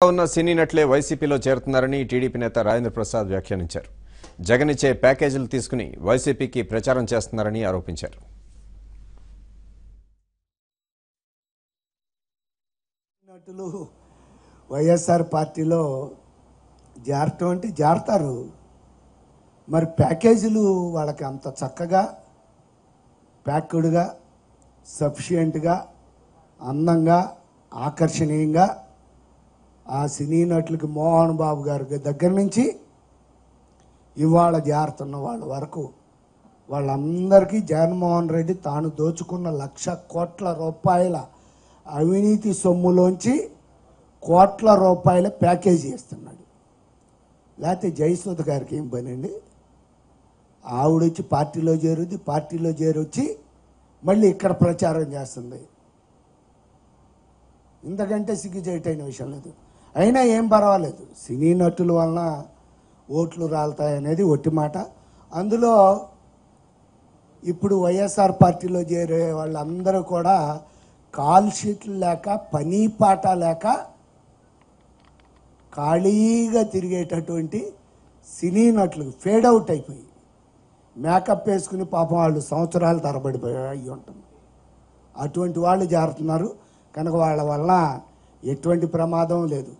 ఉన్న సినీ నటులే వైసీపీలో చేరుతున్నారని టీడీపీ నేత రాజేంద్ర ప్రసాద్ వ్యాఖ్యానించారు. జగన్ ఇచ్చే ప్యాకేజీలు తీసుకుని వైసీపీకి ప్రచారం చేస్తున్నారని ఆరోపించారు. నటులు వైఎస్ఆర్ పార్టీలో జారటం అంటే జారతారు. మరి ప్యాకేజీలు వాళ్ళకి అంత చక్కగా ప్యాక్డ్గా సఫిషియెంట్గా అందంగా ఆకర్షణీయంగా ఆ సినీ నటులకి మోహన్ బాబు గారి దగ్గర నుంచి ఇవాళ జారుతున్న వాళ్ళ వరకు వాళ్ళందరికీ జగన్మోహన్ రెడ్డి తాను దోచుకున్న 1,00,000 కోట్ల రూపాయల అవినీతి సొమ్ములోంచి కోట్ల రూపాయల ప్యాకేజీ ఇస్తున్నాడు. లేకపోతే జయసుధ గారికి ఏం పని అండి? ఆవిడొచ్చి పార్టీలో చేరుద్ది, పార్టీలో చేరొచ్చి మళ్ళీ ఇక్కడ ప్రచారం చేస్తుంది. ఇంతకంటే సిగ్గుచేటైన విషయం లేదు. అయినా ఏం పర్వాలేదు, సినీ నటుల వలన ఓట్లు రాలుతాయనేది ఒట్టి మాట. అందులో ఇప్పుడు వైఎస్ఆర్ పార్టీలో చేరే వాళ్ళందరూ కూడా కాల్ షీట్లు లేక పని పాట లేక ఖాళీగా తిరిగేటటువంటి సినీ నటులు ఫేడ్ అవుట్ అయిపోయి మేకప్ వేసుకుని పాపం వాళ్ళు సంవత్సరాలు తరబడిపోయి ఉంటుంది. అటువంటి వాళ్ళు జారుతున్నారు కనుక వాళ్ళ వల్ల ఎటువంటి ప్రమాదం లేదు.